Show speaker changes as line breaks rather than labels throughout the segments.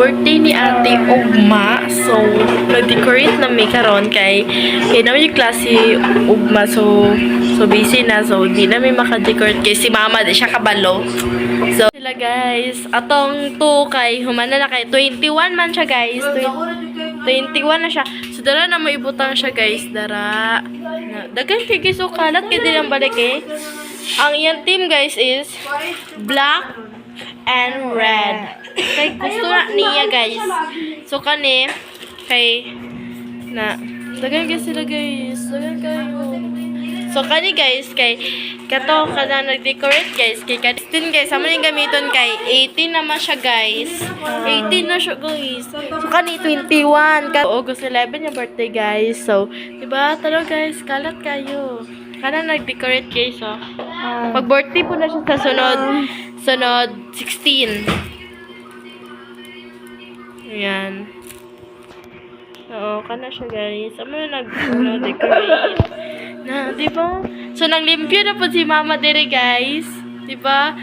Birthday ni Ate Ugma. So, nag-decorate na may karon kay naman yung klase Ugma. So busy na. So, di na may maka-decorate kay si Mama. Di siya kabalo. So, sila guys. Atong 2 kay humana na kay 21 man siya guys. 21 na siya. So, dara na maibutang siya guys. Dara. Dagan kay guys. So, kalat kay din ang balik eh. Ang iyang team guys is black and red. Kay gusto na niya guys. So kani kay na dagan guys sila guys. Dagan kayo. So kani guys kay kato kana nag-decorate guys kay kadin guys amo ning gamiton kay 18 naman siya guys. 18 na siya guys. So kani 21 August 11 yung birthday guys. So diba talo guys kalat kayo. Kana nag-decorate guys oh. Pag birthday po na siya sa sunod 16. Ayan. Oo, kana siya guys. Ano na nag-decorate. Na, di ba? So, naglimpyo na po si Mama dire guys. Di ba?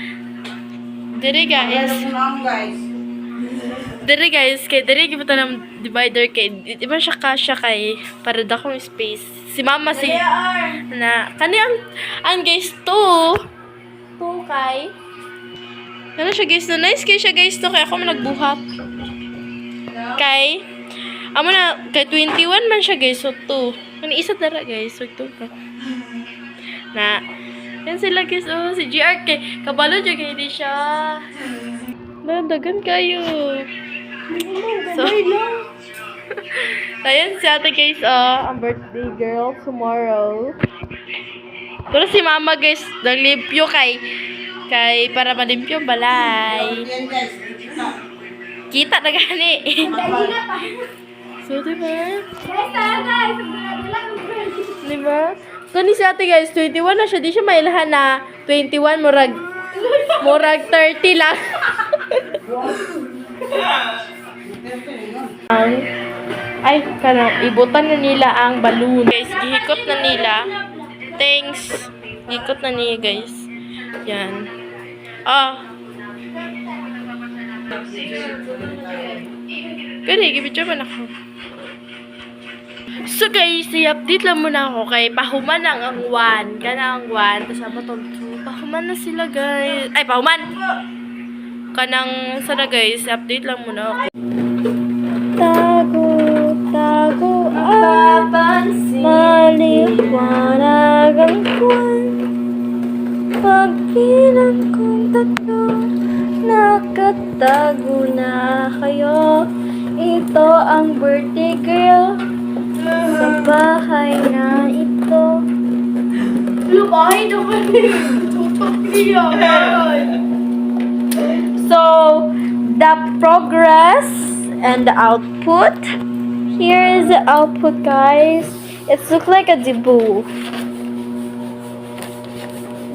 Dire guys. Dire guys. Kay dire kita ng divider kay. Di ba siya kasya kay para dakong space. Si Mama si na kani ang guys to kay. Ano siya guys na nice kay siya guys to kay ako man nagbuhat. Kay amo na kay 21 man siya guys so 2 kani isa dara guys so 2 ka na yan sila guys oh si GR kay kabalo jud kay di siya dagan kayo so ayan si ate guys ang birthday girl tomorrow pero si Mama guys naglimpyo kay para malimpyo balay kita na gani. So, diba? Diba? Kani si ate guys, 21 na siya. Di siya mailahan na 21, murag 30 lang. Ay, ibutan na nila ang balloon. Guys, gihikot na nila. Thanks. Gihikot na niya guys. Yan. Pero i-picture man ako. So guys, i-update lang muna ako kay pahuman ang 1. Kanang 1. Tapos ako to. Pahuman na sila guys. Ay, pahuman! Kanang sana guys, i-update lang muna ako. Tago ang maliwanag ang kwan. Pagbilang kong tatlo, nakatago na kayo. Ito ang birthday girl sa bahay na ito. Bahay naman So, the progress and the output. Here is the output, guys. It looks like a dibu.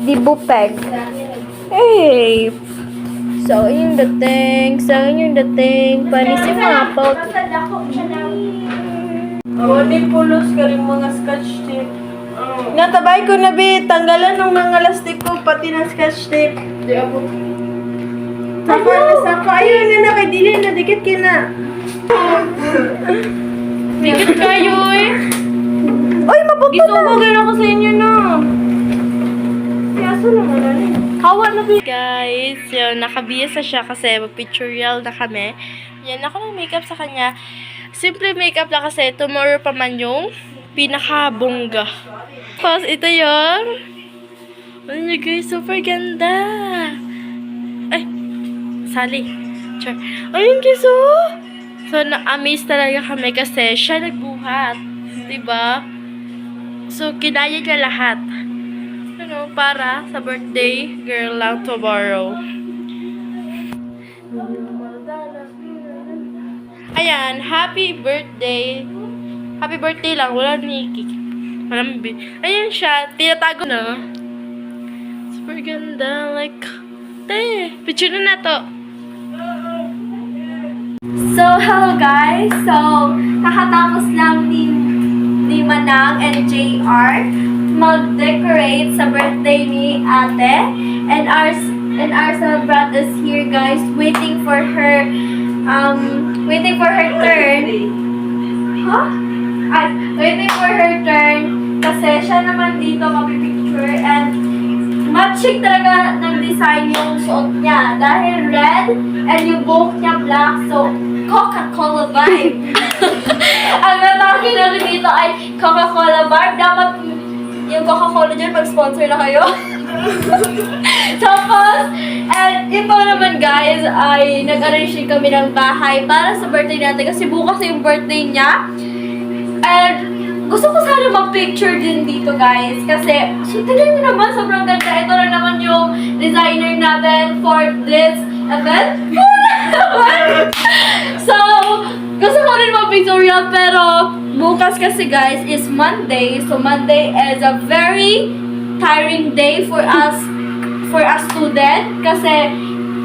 Dibu peg. Hey! So, yung dating. Panis yung mga pot.
Wali pulos ka rin mga scotch tape.
Natabay ko na, be. Tanggalan ng mga lastik ko, pati ng scotch tape.
Di ako.
Saka. Ayun na na, kay Dili na. Dikit ka na. Dikit kayo, eh. Uy, mabuto na.
Gisuwagan ako sa inyo, no. Kaso naman, ano eh.
Kawa na guys, yun, nakabihis na siya kasi mag-pictorial na kami. Yan, ako ng makeup sa kanya. Simple makeup lang kasi tomorrow pa man yung pinakabongga. Tapos ito yun. Ano nyo guys, super ganda. Ay, sali. Char. Ayun guys, oh. So, na-amaze talaga kami kasi siya nagbuhat. Diba? So, kinaya niya lahat. Para sa birthday girl lang tomorrow. Ayan, happy birthday. Happy birthday lang, wala ni ayan siya, tinatago na. Super ganda, like, picture na to.
So, hello guys. So, kakatapos lang ni Manang and JR mag-decorate sa birthday ni ate. And our celebrant is here guys, waiting for her waiting for her turn. Huh? Ay, waiting for her turn kasi siya naman dito mapipicture and matching talaga ng design yung suot niya dahil red and yung buhok niya black, so Coca-Cola vibe. Ang natake natin dito ay Coca-Cola vibe. Dapat yung Coca-Cola dyan mag-sponsor na kayo. Tapos, and ito naman guys, ay nag-arrange din kami ng bahay para sa birthday natin kasi bukas yung birthday niya. And gusto ko sana mag-picture din dito guys kasi so, tignan nyo naman, sobrang ganda. Ito na naman yung designer natin for this event. So, gusto ko rin mag-picture yan pero bukas kasi guys is Monday. So, Monday is a very tiring day for us student kasi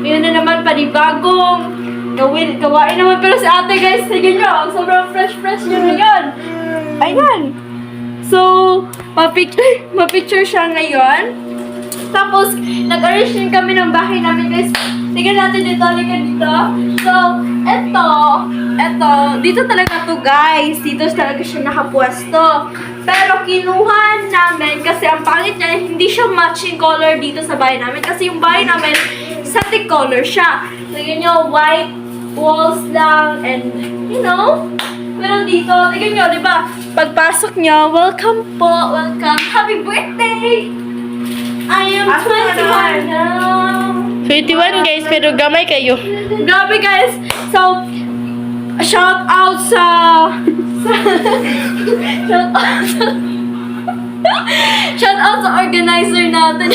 yun na naman panibagong gawain naman. Pero si ate guys, tignan nyo, sobrang fresh niya ngayon. Ayan. So, ma-picture siya ngayon. Tapos, nag-arrange din kami ng bahay namin guys. Tignan natin dito, halika dito. So, eto, dito talaga to guys. Dito talaga siya nakapwesto. Pero kinuha namin kasi ang pangit niya, hindi siya matching color dito sa bahay namin. Kasi yung bahay namin, static color siya. Tignan nyo, white walls lang and, you know, pero dito, tignan nyo, di ba? Pagpasok nyo, welcome po, welcome. Happy birthday! I am 21 now.
21 guys, pero gamay kayo.
Grabe guys! So, shout out sa shout out sa organizer natin.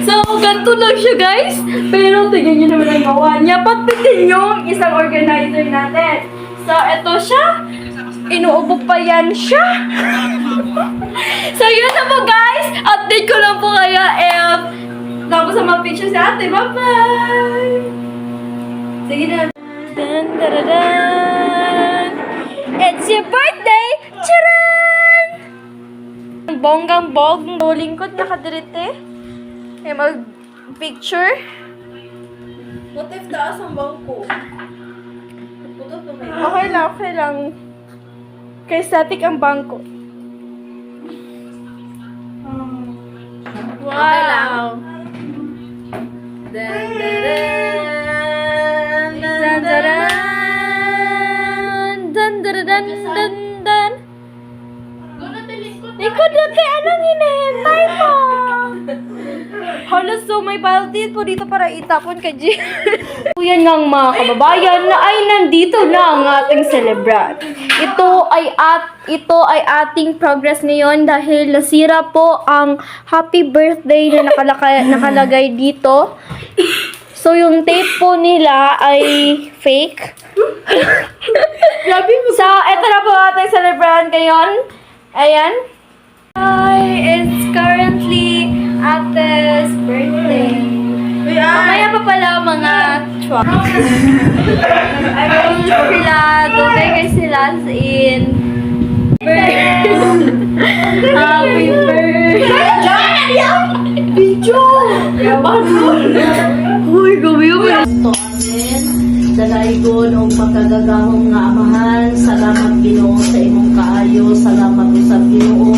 So, ganito lang siya guys. Pero tignan nyo naman ang gawa niya. Patitin yung isang organizer natin. So, ito siya. Inuubo pa yan siya. So, yun na po guys. Update ko lang po kayo if tapos sa mga picture si ate. Bye-bye! Sige na. Dun, dun. It's your birthday! Charan! Bonggang-bong. Lingkod nakadirite. Eh, mag-picture.
What if taas ang bangko? Putot na kayo.
Okay lang. Kay static ang bangko. Wow!
Okay lang.
Dun, dun, dun. Dun, dun, dun, dun, dun. Likod natin, anong hinihintay mo? Hala, so may balde po dito para itapon ka, G. Yan ngang mga kababayan na ay nandito na ang ating celebrant. Ito ay ating progress ngayon dahil nasira po ang happy birthday na nakalagay dito. So, yung tape po nila ay fake. So, ito na po ating celebrant ngayon. Ayan. It's currently Ate's birthday. Mamaya pa pala mga trucks. I will sila, dugay sila in happy birthday. Video! Uy, gabi mo.
Ito amin, dalaygon o pagkagagahong nga amahan, salamat Ginoo sa imong kaayo, salamat usab Ginoo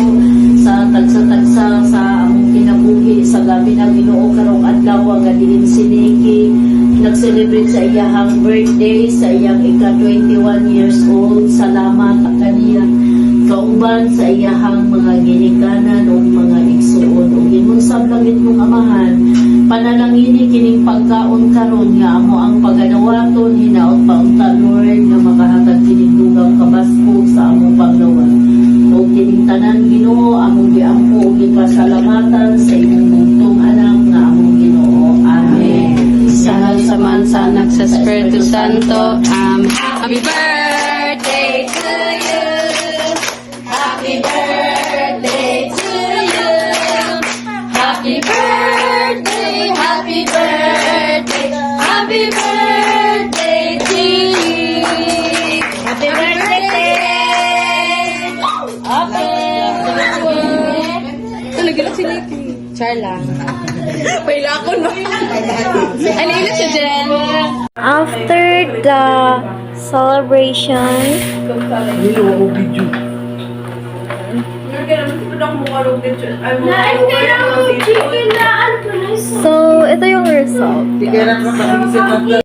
sa tagsa-tagsa sa among kinabuhi sa gabi na Ginoo karong adlaw nga diin si Nikki nag-celebrate sa iyahang birthday sa iyang ika-21 years old. Salamat kaniya kauban sa iyahang mga ginikanan o mga igsuon o ginunsab langit mong amahan panalangini kining pagkaon karon nga amo ang paganawaton hinaot pa unta Lord nga makahatag kining dugang kabaskog sa among paglawan o kining tanan Ginoo among giampo ug gipasalamatan sa imong bugtong anak nga among Ginoo. Amen.
Sa mansa anak sa Espiritu Santo. Happy birthday to you. Happy birthday to you. Happy birthday, happy birthday, happy birthday to you. Happy birthday. Happy birthday. Talaga lang si Nikki. Char lang. Paila ako no. Ano yun siya, Jen?
After the celebration, so ito yung result.